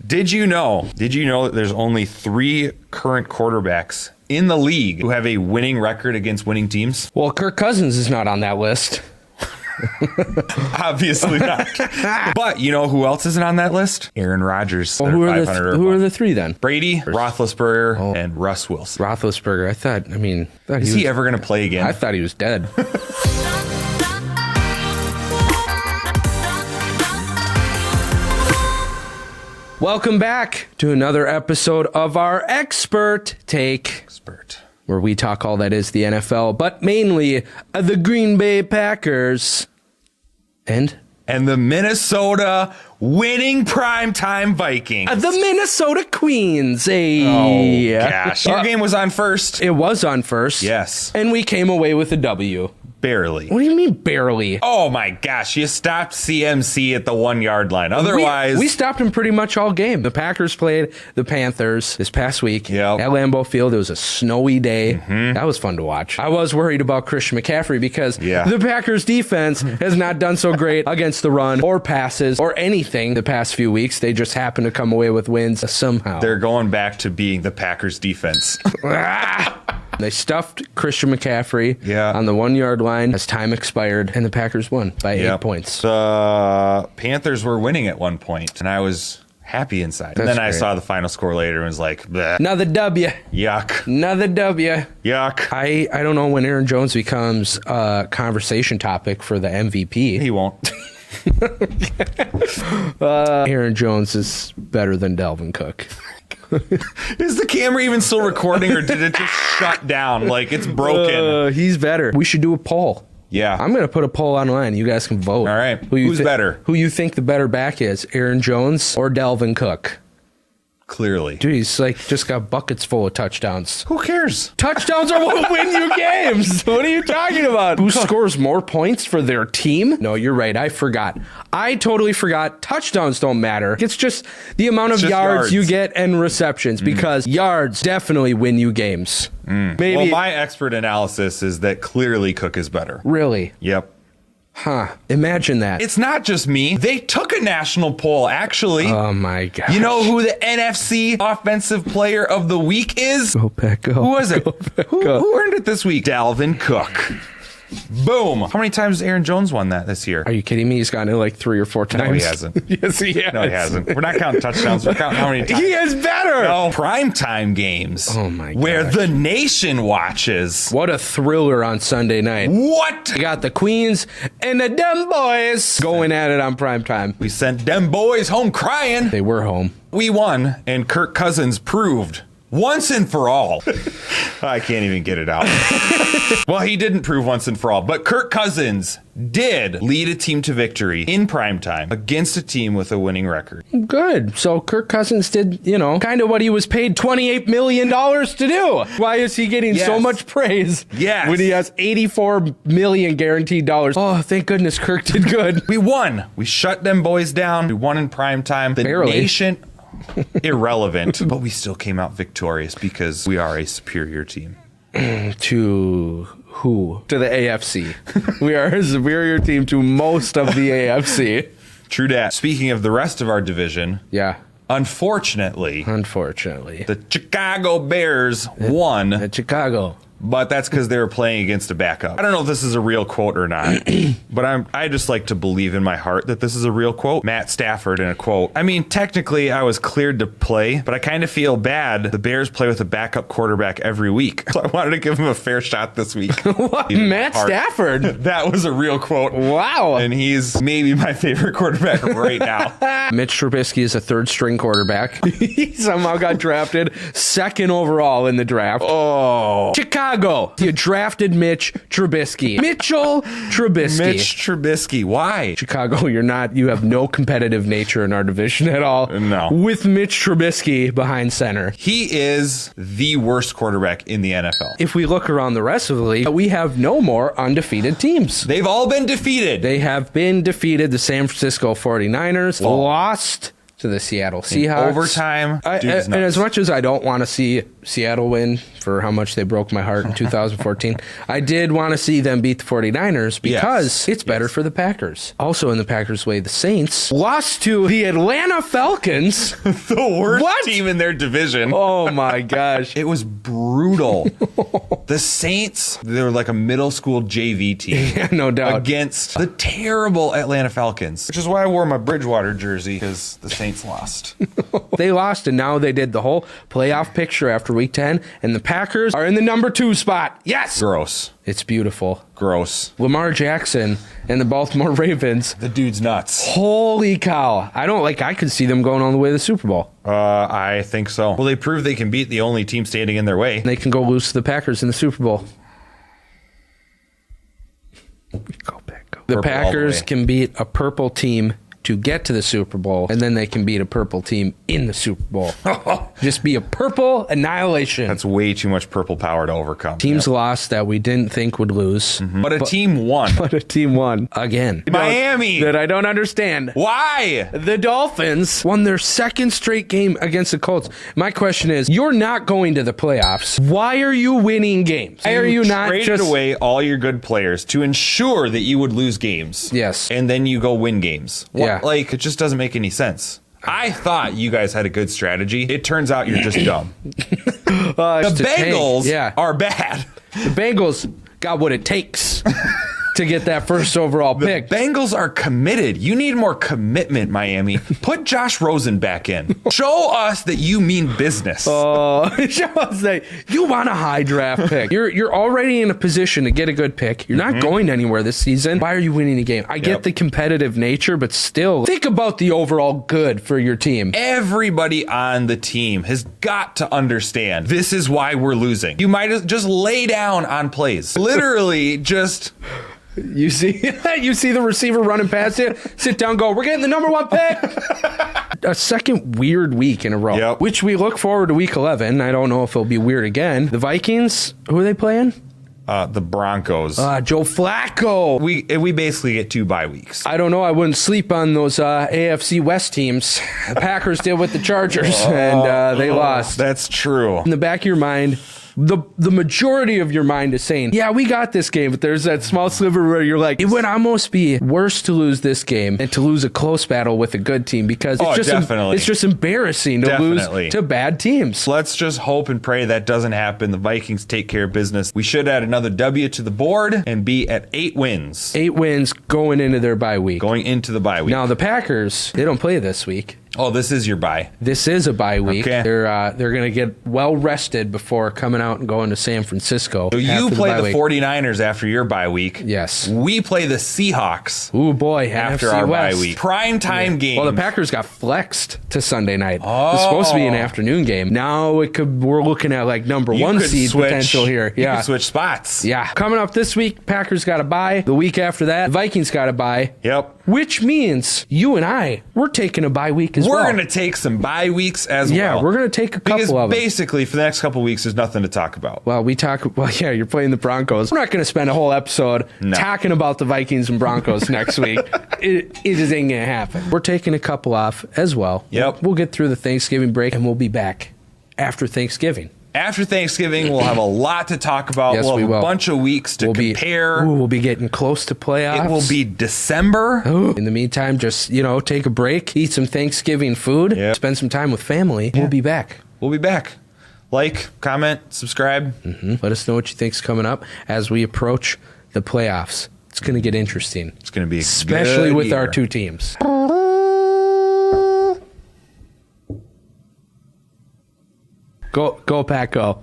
Did you know that there's only 3 current quarterbacks in the league who have a winning record against winning teams? Well, Kirk Cousins is not on that list. Obviously not. But you know who else isn't on that list? Aaron Rodgers. Well, who are the 3 then? Brady, Roethlisberger, and Russ Wilson. Roethlisberger. Is he ever going to play again? I thought he was dead. Welcome back to another episode of our Expert Take, where we talk all that is the NFL, but mainly the Green Bay Packers and the Minnesota winning primetime Vikings. The Minnesota Queens. Oh, gosh. Your game was on first. It was on first. Yes. And we came away with a W. Barely. What do you mean barely? Oh my gosh, you stopped CMC at the 1-yard line. Otherwise... We stopped him pretty much all game. The Packers played the Panthers this past week at Lambeau Field. It was a snowy day. Mm-hmm. That was fun to watch. I was worried about Christian McCaffrey because the Packers defense has not done so great against the run or passes or anything the past few weeks. They just happen to come away with wins somehow. They're going back to being the Packers defense. They stuffed Christian McCaffrey on the 1-yard line as time expired, and the Packers won by 8 points. The Panthers were winning at one point, and I was happy inside. And then I saw the final score later and was like, bleh. Another W. Yuck. Another W. Yuck. I don't know when Aaron Jones becomes a conversation topic for the MVP. He won't. Aaron Jones is better than Dalvin Cook. Is the camera even still recording, or did it just shut down? Like it's broken. He's better. We should do a poll. Yeah. I'm going to put a poll online. You guys can vote. All right. Who's better? Who you think the better back is, Aaron Jones or Dalvin Cook? Clearly. Dude, he's like just got buckets full of touchdowns. Who cares? Touchdowns are what win you games. What are you talking about? Who scores more points for their team? No, you're right. I forgot. I totally forgot. Touchdowns don't matter. It's just the amount of yards you get and receptions because yards definitely win you games. Maybe. Well, my expert analysis is that clearly Cook is better. Really? Yep. Huh. Imagine that. It's not just me. They took a national poll, actually. Oh, my God. You know who the NFC Offensive Player of the Week is? Go Pack, go. Who was it? Who earned it this week? Dalvin Cook. Boom. How many times has Aaron Jones won that this year? Are you kidding me? He's gotten it like 3 or 4 times. No, he hasn't. Yes, he has. No, he hasn't. We're not counting touchdowns. We're counting how many times. He is better. No, primetime games. Oh, my God. Where the nation watches. What a thriller on Sunday night. What? We got the Queens and the Dem Boys going at it on primetime. We sent Dem Boys home crying. They were home. We won, and Kirk Cousins proved once and for all. I can't even get it out. Well, he didn't prove once and for all, but Kirk Cousins did lead a team to victory in primetime against a team with a winning record. Good. So Kirk Cousins did, kind of what he was paid $28 million to do. Why is he getting so much praise? Yes. When he has $84 million guaranteed dollars. Oh, thank goodness Kirk did good. We won. We shut them boys down. We won in primetime. The nation... irrelevant, but we still came out victorious because we are a superior team. To who? To the AFC. We are a superior team to most of the AFC. True that. Speaking of the rest of our division, unfortunately, the Chicago Bears won. At Chicago. But that's because they were playing against a backup. I don't know if this is a real quote or not, but I just like to believe in my heart that this is a real quote. Matt Stafford in a quote. I mean, technically, I was cleared to play, but I kind of feel bad. The Bears play with a backup quarterback every week. So I wanted to give him a fair shot this week. What? Matt Stafford? That was a real quote. Wow. And he's maybe my favorite quarterback right now. Mitch Trubisky is a third-string quarterback. He somehow got drafted 2nd overall in the draft. Oh. Chicago. You drafted Mitch Trubisky. Mitchell Trubisky. Mitch Trubisky. Why? Chicago, you have no competitive nature in our division at all. No. With Mitch Trubisky behind center. He is the worst quarterback in the NFL. If we look around the rest of the league, we have no more undefeated teams. They've all been defeated. They have been defeated. The San Francisco 49ers lost to the Seattle Seahawks. Overtime, and as much as I don't want to see Seattle win for how much they broke my heart in 2014, I did want to see them beat the 49ers because it's better for the Packers. Also in the Packers' way, the Saints lost to the Atlanta Falcons. The worst team in their division. Oh my gosh. It was brutal. The Saints, they were like a middle school JV team. Yeah, no doubt. Against the terrible Atlanta Falcons, which is why I wore my Bridgewater jersey, because the Saints lost. They lost, and now they did the whole playoff picture after week 10, and the Packers are in the number 2 spot. Yes! Gross. It's beautiful. Gross. Lamar Jackson and the Baltimore Ravens. The dude's nuts. Holy cow. I could see them going all the way to the Super Bowl. I think so. Well, they proved they can beat the only team standing in their way. They can go lose to the Packers in the Super Bowl. Go back. Go. The Packers can beat a purple team to get to the Super Bowl, and then they can beat a purple team in the Super Bowl. Just be a purple annihilation. That's way too much purple power to overcome. Teams lost that we didn't think would lose. Mm-hmm. But a team won. But a team won again. Miami. That I don't understand. Why? The Dolphins won their second straight game against the Colts. My question is, you're not going to the playoffs. Why are you winning games? Why are you not traded away all your good players to ensure that you would lose games? Yes. And then you go win games. Yeah. Like, it just doesn't make any sense. I thought you guys had a good strategy. It turns out you're just dumb. The Bengals are bad. The Bengals got what it takes to get that first overall pick. The Bengals are committed. You need more commitment, Miami. Put Josh Rosen back in. Show us that you mean business. Show us that you want a high draft pick. You're already in a position to get a good pick. You're not going anywhere this season. Why are you winning a game? I get the competitive nature, but still, think about the overall good for your team. Everybody on the team has got to understand this is why we're losing. You might just lay down on plays. Literally just... You see the receiver running past you, sit down, go, we're getting the number 1 pick. A second weird week in a row, which we look forward to week 11. I don't know if it'll be weird again. The Vikings, who are they playing? The Broncos. Joe Flacco. We basically get 2 bye weeks. I don't know. I wouldn't sleep on those AFC West teams. The Packers did with the Chargers, and they lost. That's true. In the back of your mind, the majority of your mind is saying, yeah, we got this game, but there's that small sliver where you're like, it would almost be worse to lose this game than to lose a close battle with a good team, because it's just embarrassing to lose to bad teams. Let's just hope and pray that doesn't happen. The Vikings take care of business. We should add another W to the board and be at 8 wins. 8 wins going into their bye week. Going into the bye week. Now, the Packers, they don't play this week. Oh, this is your bye. This is a bye week. Okay. They're going to get well rested before coming out and going to San Francisco. So you play the 49ers after your bye week. Yes. We play the Seahawks. Ooh, boy. After NFC our West. bye week. Prime time game. Well, the Packers got flexed to Sunday night. Oh. It's supposed to be an afternoon game. Now we're looking at like number 1 seed potential here. You could switch spots. Yeah. Coming up this week, Packers got a bye. The week after that, Vikings got a bye. Yep. Which means you and we're taking a bye week as well. We're going to take some bye weeks as well. Yeah, we're going to take a couple of them. Basically, for the next couple of weeks, there's nothing to talk about. Well, you're playing the Broncos. We're not going to spend a whole episode talking about the Vikings and Broncos next week. It just ain't going to happen. We're taking a couple off as well. Yep. We'll get through the Thanksgiving break, and we'll be back after Thanksgiving. After Thanksgiving, we'll have a lot to talk about. Yes, we'll have will. A bunch of weeks to compare. We'll be getting close to playoffs. It will be December. Ooh. In the meantime, just, take a break, eat some Thanksgiving food, spend some time with family. Yeah. We'll be back. We'll be back. Like, comment, subscribe. Mm-hmm. Let us know what you think's coming up as we approach the playoffs. It's going to get interesting. It's going to be especially with our 2 teams. Go Pack, go.